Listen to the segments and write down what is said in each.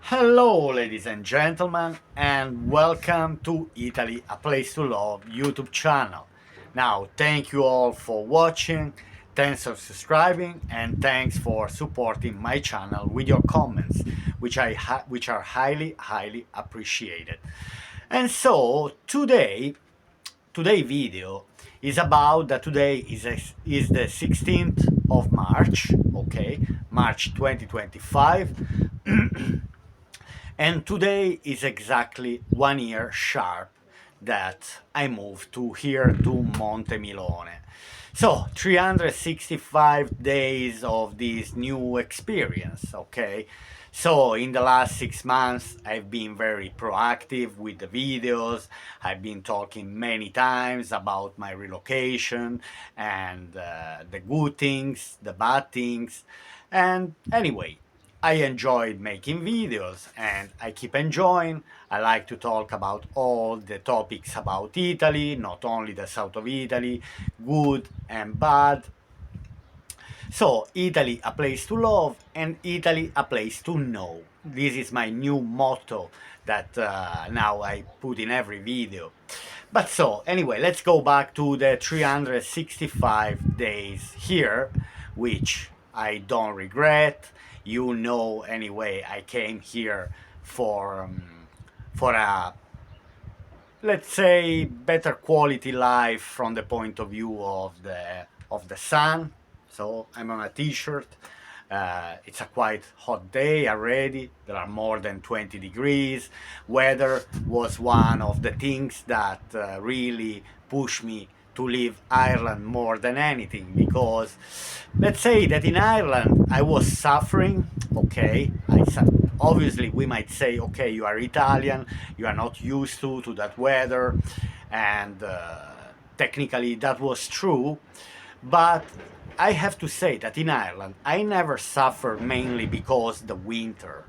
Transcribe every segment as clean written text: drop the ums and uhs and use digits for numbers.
Hello, ladies and gentlemen, and welcome to Italy, a Place to Love YouTube channel. Now, thank you all for watching, thanks for subscribing, and thanks for supporting my channel with your comments, which are highly appreciated. And so today video is about that today is the 16th of March, okay, March 2025. And today is exactly 1 year sharp that I moved to here to Monte Milone. So 365 days of this new experience, okay? So in the last 6 months, I've been very proactive with the videos. I've been talking many times about my relocation and the good things, the bad things. And anyway, I enjoyed making videos and I keep enjoying. I like to talk about all the topics about Italy, not only the south of Italy, good and bad. So, Italy, a place to love, and Italy, a place to know. This is my new motto that now I put in every video. But so, anyway, let's go back to the 365 days here, which I don't regret. You know, anyway, I came here for a, let's say, better quality life from the point of view of the sun. So I'm on a t-shirt. It's a quite hot day already. There are more than 20 degrees. Weather was one of the things that really pushed me to leave Ireland more than anything, because let's say that in Ireland I was suffering. Okay, obviously we might say, okay, you are Italian, you are not used to that weather, and technically that was true, but I have to say that in Ireland I never suffered mainly because the winter.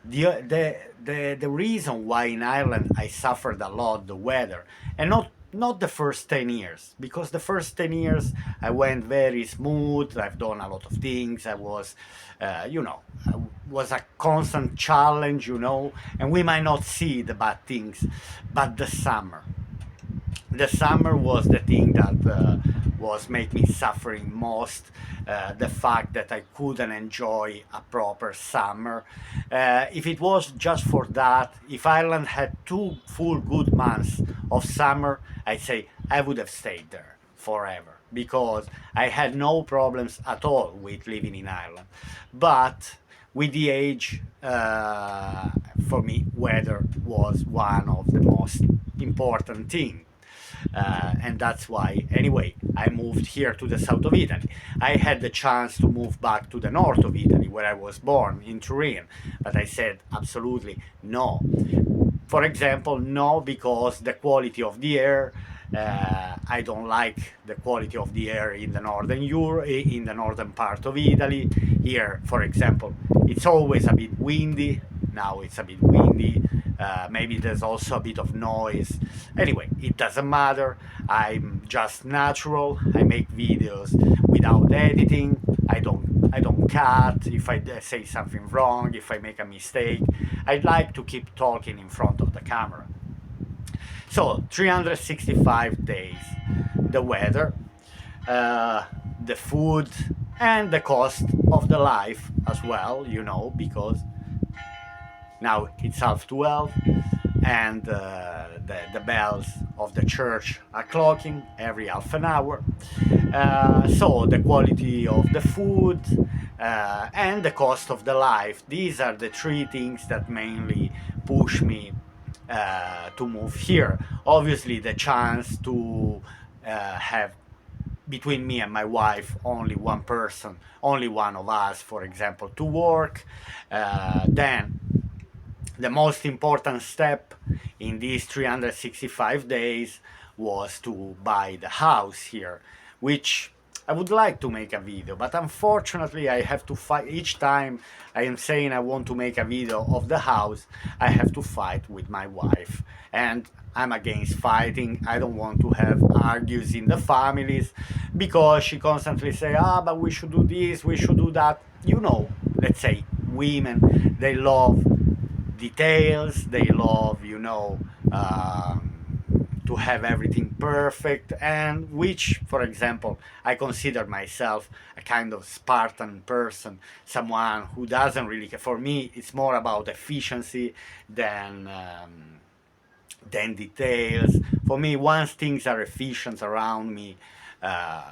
The reason why in Ireland I suffered a lot the weather, and not the first 10 years, because the first 10 years I went very smooth. I've done a lot of things. I was was a constant challenge, and we might not see the bad things, but the summer was the thing that was make me suffering most. The fact that I couldn't enjoy a proper summer. If it was just for that, if Ireland had 2 full good months of summer, I'd say I would have stayed there forever, because I had no problems at all with living in Ireland. But with the age, for me, weather was one of the most important things. And that's why, anyway, I moved here to the south of Italy. I had the chance to move back to the north of Italy, where I was born, in Turin, but I said absolutely no. For example, no, because the quality of the air, I don't like the quality of the air in the in the northern part of Italy. Here, for example, it's always a bit windy. Now it's a bit windy. Maybe there's also a bit of noise. Anyway, it doesn't matter. I'm just natural. I make videos without editing. I don't cut if I say something wrong, if I make a mistake. I'd like to keep talking in front of the camera. So 365 days, the weather, the food, and the cost of the life as well, because now it's 12:30, and the bells of the church are clocking every half an hour. So the quality of the food and the cost of the life, these are the three things that mainly push me to move here. Obviously, the chance to have between me and my wife only one person, only one of us, for example, to work. Then the most important step in these 365 days was to buy the house here, which I would like to make a video, but unfortunately I have to fight. Each time I am saying I want to make a video of the house, I have to fight with my wife, and I'm against fighting. I don't want to have argues in the families, because she constantly say, but we should do this, we should do that. Let's say women, they love details. They love, to have everything perfect, and which, for example, I consider myself a kind of Spartan person, someone who doesn't really care. For me, it's more about efficiency than details. For me, once things are efficient around me,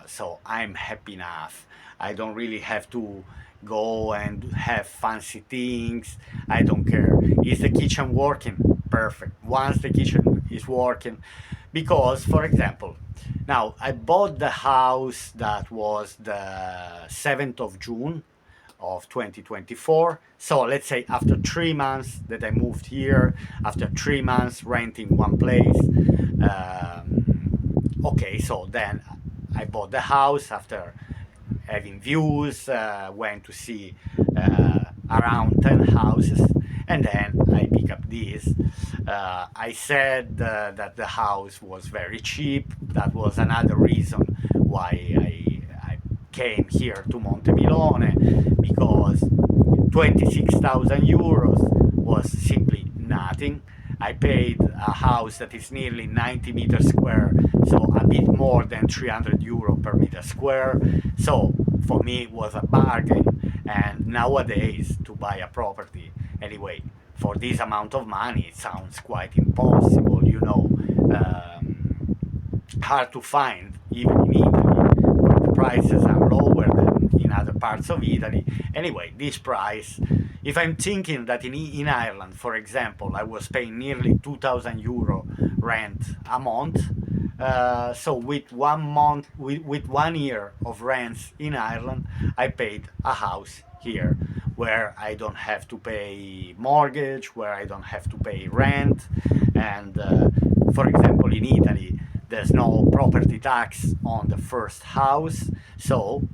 so I'm happy enough. I don't really have to go and have fancy things. I don't care. Is the kitchen working? Perfect. Once the kitchen is working, because, for example, now I bought the house that was the 7th of June of 2024. So let's say after 3 months that I moved here, after 3 months renting one place, okay, so then I bought the house after having views, went to see around 10 houses, and then I pick up this. I said that the house was very cheap. That was another reason why I came here to Montemilone, because 26,000 euros was simply nothing. I paid a house that is nearly 90 meters square, so a bit more than 300 euro per meter square. So for me it was a bargain. And nowadays, to buy a property, anyway, for this amount of money, it sounds quite impossible, hard to find, even in Italy, where the prices are lower than in other parts of Italy. Anyway, this price, if I'm thinking that in Ireland, for example, I was paying nearly 2,000 euro rent a month, so with 1 month, with 1 year of rents in Ireland, I paid a house here where I don't have to pay mortgage, where I don't have to pay rent, and for example, in Italy, there's no property tax on the first house, so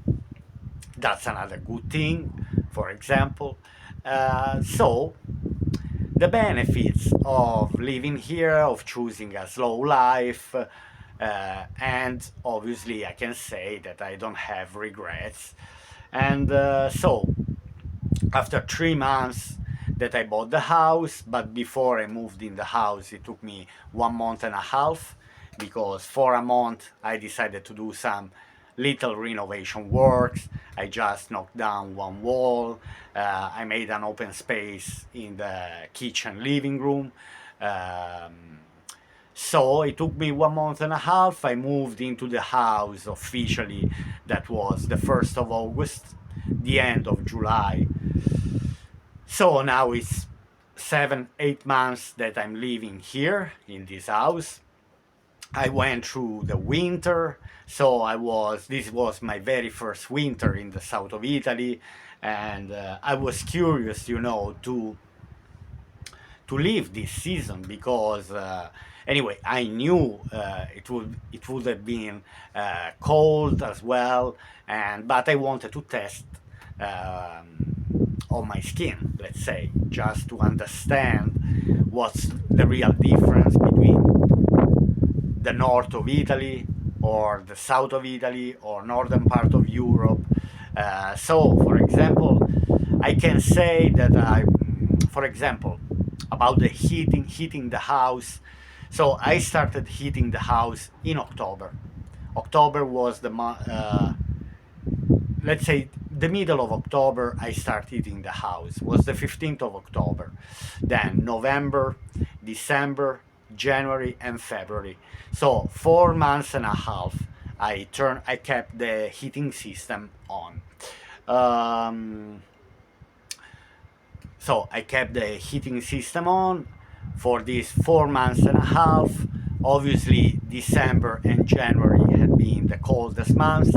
that's another good thing, for example. So the benefits of living here, of choosing a slow life, and obviously I can say that I don't have regrets. And so after 3 months that I bought the house, but before I moved in the house, it took me 1 month and a half, because for a month I decided to do some little renovation works. I just knocked down one wall, I made an open space in the kitchen living room. So it took me 1 month and a half. I moved into the house officially, that was the 1st of August, the end of July. So now it's 7, 8 months that I'm living here in this house. I went through the winter, so this was my very first winter in the south of Italy, and I was curious, to live this season, because anyway, I knew it would have been cold as well, but I wanted to test on my skin, let's say, just to understand what's the real difference between the north of Italy or the south of Italy or northern part of Europe. So, for example, I can say that for example, about the heating the house. So I started heating the house in October. October was let's say the middle of October. I started heating the house. Was the 15th of October. Then November, December, January, and February. So 4 months and a half. I kept the heating system on. So I kept the heating system on for these 4 months and a half. Obviously, December and January had been the coldest months.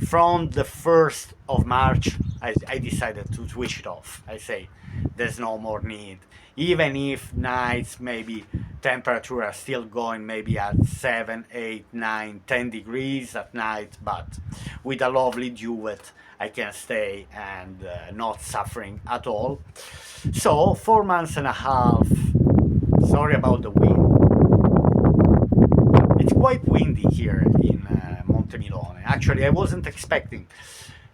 From the 1st of March, I decided to switch it off. I say, there's no more need. Even if nights, maybe temperature are still going maybe at 7, 8, 9, 10 degrees at night, but with a lovely duvet, I can stay and not suffering at all. So 4 months and a half. Sorry about the wind. It's quite windy here in Montemilone. Actually, I wasn't expecting.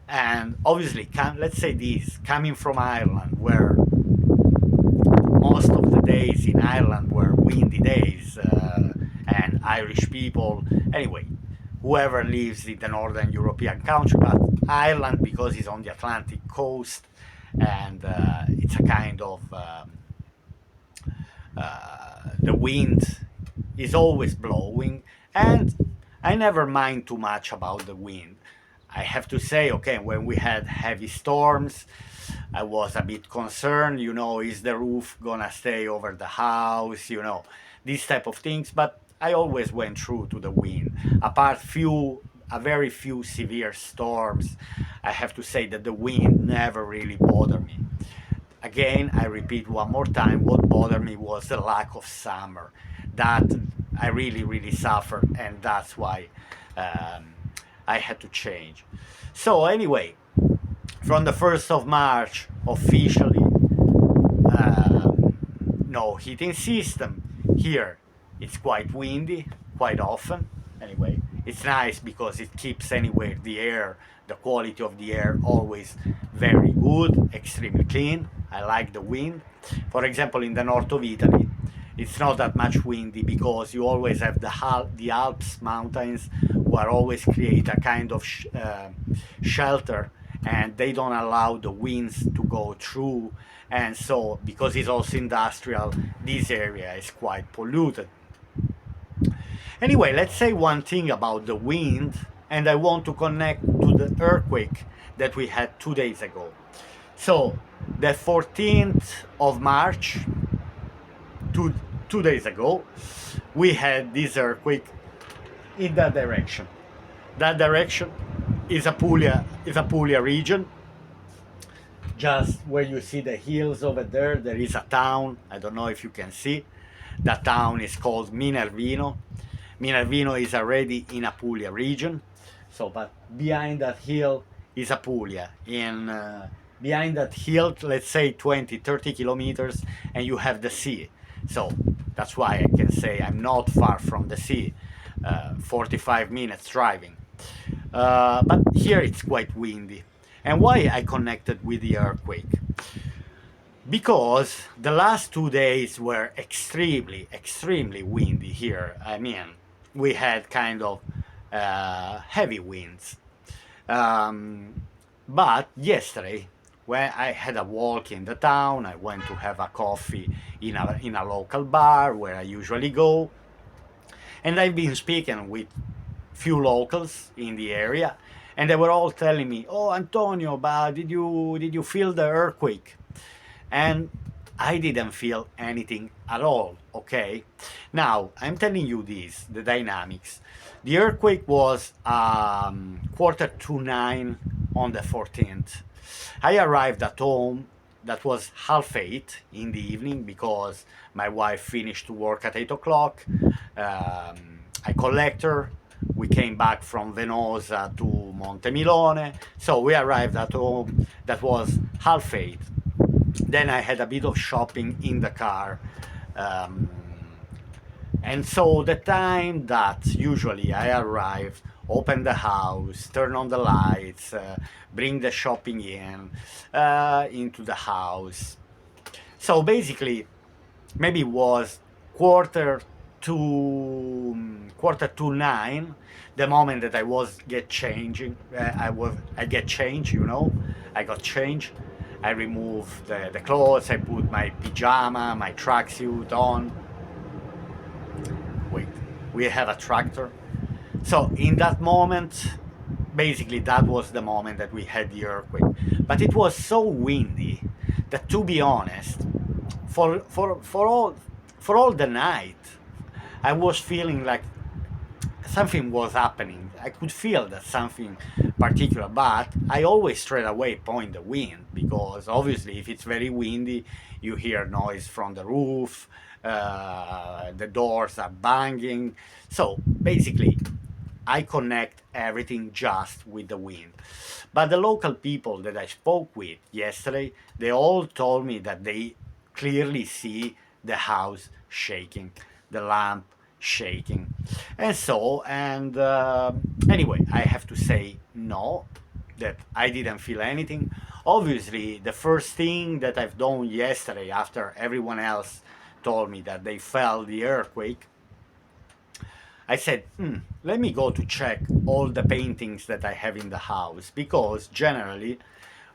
And obviously, let's say this, coming from Ireland, where most of the days in Ireland were windy days, and Irish people, anyway, whoever lives in the northern European country, but Ireland, because it's on the Atlantic coast, and it's a kind of the wind is always blowing, and I never mind too much about the wind. I have to say, okay, when we had heavy storms, I was a bit concerned, is the roof gonna stay over the house, these type of things, but I always went through to the wind. Apart a very few severe storms, I have to say that the wind never really bothered me. Again, I repeat one more time, what bothered me was the lack of summer. That I really, really suffered, and that's why I had to change. So anyway, from the 1st of March, officially, no heating system. Here, it's quite windy, quite often. Anyway, it's nice because it keeps anyway the quality of the air always very good, extremely clean. I like the wind. For example, in the north of Italy, it's not that much windy because you always have the Alps mountains, who are always create a kind of shelter, and they don't allow the winds to go through, and so because it's also industrial, this area is quite polluted. Anyway, let's say one thing about the wind, and I want to connect to the earthquake that we had 2 days ago. So the 14th of March, two days ago, we had this earthquake in that direction. That direction is Apulia region. Just where you see the hills over there, there is a town. I don't know if you can see. That town is called Minervino. Minervino is already in Apulia region. So, but behind that hill is Apulia. Behind that hill, let's say 20-30 kilometers, and you have the sea. So that's why I can say I'm not far from the sea. 45 minutes driving. But here it's quite windy. And why I connected with the earthquake? Because the last 2 days were extremely windy here. I mean, we had kind of heavy winds. But yesterday, when I had a walk in the town, I went to have a coffee in a local bar where I usually go. And I've been speaking with few locals in the area, and they were all telling me, "Oh, Antonio, but did you feel the earthquake?" And I didn't feel anything at all. Okay, now I'm telling you the dynamics. The earthquake was 9:15 on the 14th. I arrived at home. That was 7:30 in the evening because my wife finished work at 8 o'clock. I collect her. We came back from Venosa to Montemilone, so we arrived at home. That was 7:30. Then I had a bit of shopping in the car, and so the time that usually I arrive, open the house, turn on the lights, bring the shopping into the house. So basically, maybe it was quarter to 9, the moment that I was get changing. I get change, I got change. I removed the clothes. I put my pajama, my tracksuit on. Wait, we have a tractor. So in that moment, basically that was the moment that we had the earthquake. But it was so windy that, to be honest, for all the night, I was feeling like something was happening. I could feel that something particular, but I always straight away point the wind, because obviously if it's very windy, you hear noise from the roof, the doors are banging. So basically, I connect everything just with the wind. But the local people that I spoke with yesterday, they all told me that they clearly see the house shaking, the lamp shaking. Anyway, I have to say no, that I didn't feel anything. Obviously, the first thing that I've done yesterday, after everyone else told me that they felt the earthquake, I said, let me go to check all the paintings that I have in the house, because generally,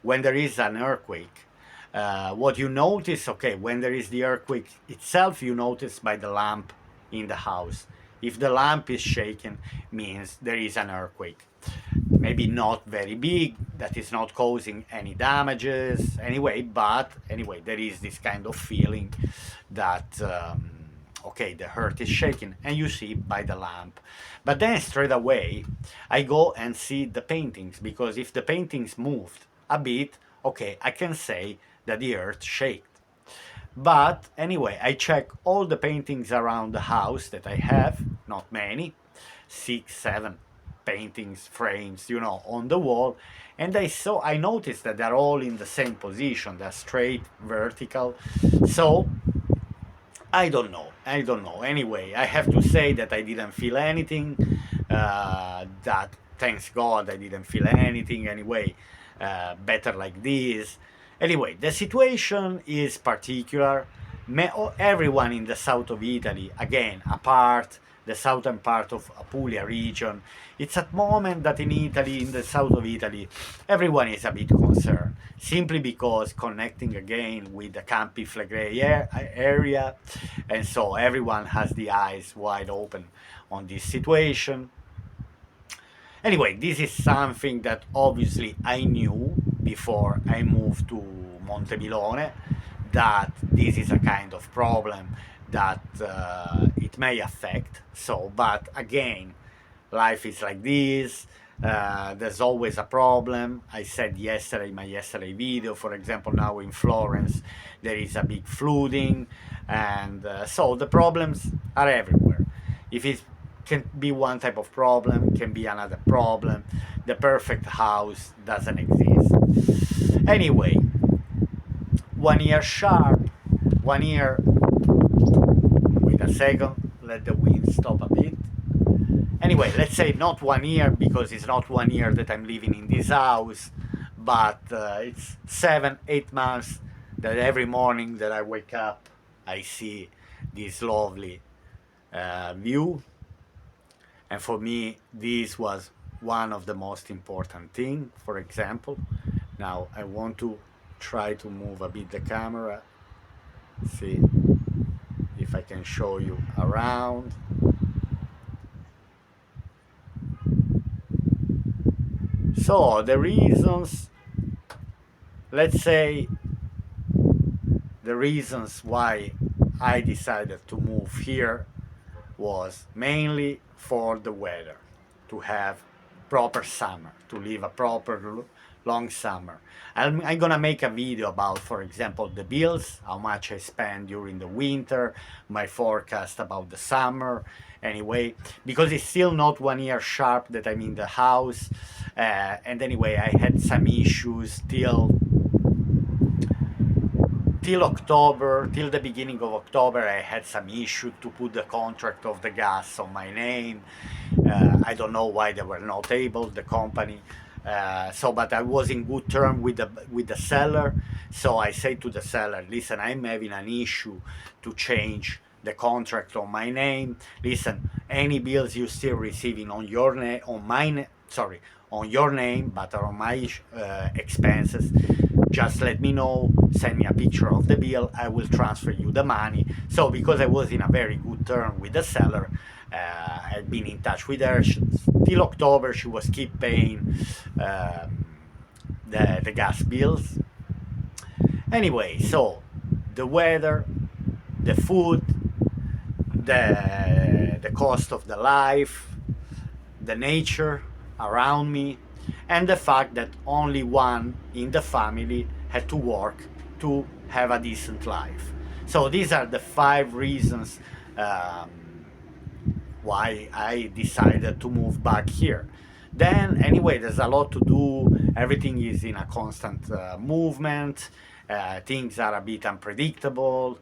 when there is an earthquake, what you notice, okay, when there is the earthquake itself, you notice by the lamp in the house. If the lamp is shaken, means there is an earthquake. Maybe not very big, that is not causing any damages anyway, but anyway, there is this kind of feeling that okay, the earth is shaking, and you see by the lamp. But then straight away I go and see the paintings, because if the paintings moved a bit, okay, I can say that the earth shaked. But anyway, I check all the paintings around the house that I have, not many, 6, 7 paintings, frames, on the wall, and I noticed that they're all in the same position, they're straight, vertical. So I don't know. Anyway, I have to say that I didn't feel anything. That, thanks God, I didn't feel anything anyway. Better like this. Anyway, the situation is particular. Everyone in the south of Italy, again, apart the southern part of Apulia region, it's at moment that in Italy, in the south of Italy, everyone is a bit concerned, simply because connecting again with the Campi Flegrei area, and so everyone has the eyes wide open on this situation. Anyway, this is something that obviously I knew before I moved to Montemilone, that this is a kind of problem that it may affect. So, but again, life is like this. There's always a problem. I said yesterday in my yesterday video, for example, now in Florence there is a big flooding, and so the problems are everywhere. If it can be one type of problem, can be another problem. The perfect house doesn't exist. Anyway, 1 year sharp, 1 year. Wait a second, let the wind stop a bit. Anyway, let's say not 1 year, because it's not 1 year that I'm living in this house, but it's 7, 8 months that every morning that I wake up, I see this lovely view. And for me, this was one of the most important things. For example, now I want to try to move a bit the camera, see if I can show you around. So the reasons, let's say, the reasons why I decided to move here was mainly for the weather, to have proper summer, to live a proper long summer. I'm gonna make a video about, for example, the bills, how much I spend during the winter, my forecast about the summer, anyway, because it's still not 1 year sharp that I'm in the house, and anyway, I had some issues till October, till the beginning of October. I had some issue to put the contract of the gas on my name. I don't know why they were not able, the company. But I was in good term with the seller. So I say to the seller, listen, I'm having an issue to change the contract on my name. Listen, any bills you still receiving on your name, on your name, but on my expenses, just let me know, send me a picture of the bill, I will transfer you the money. So because I was in a very good term with the seller, I've been in touch with her till October. She was keep paying the gas bills. Anyway, so the weather, the food, the cost of the life, the nature around me, and the fact that only one in the family had to work to have a decent life. So these are the 5 reasons why I decided to move back here. Then anyway, there's a lot to do. Everything is in a constant movement. Things are a bit unpredictable.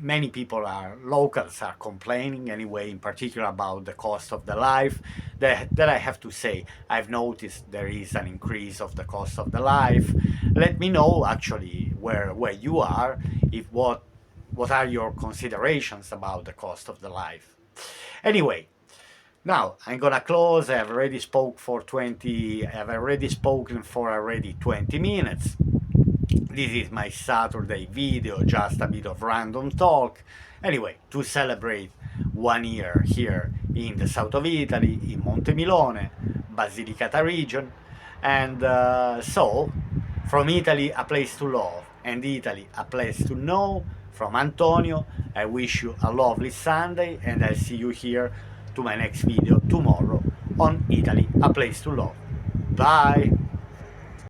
Many people locals are complaining anyway, in particular about the cost of the life. That I have to say, I've noticed there is an increase of the cost of the life. Let me know actually where you are, if what are your considerations about the cost of the life. Anyway, now I'm gonna close. I've already spoken for already 20 minutes. This is my Saturday video, just a bit of random talk. Anyway, to celebrate 1 year here in the south of Italy, in Montemilone, Basilicata region. And so, from Italy, a place to love, and Italy, a place to know, from Antonio, I wish you a lovely Sunday, and I'll see you here to my next video tomorrow on Italy, a place to love. Bye!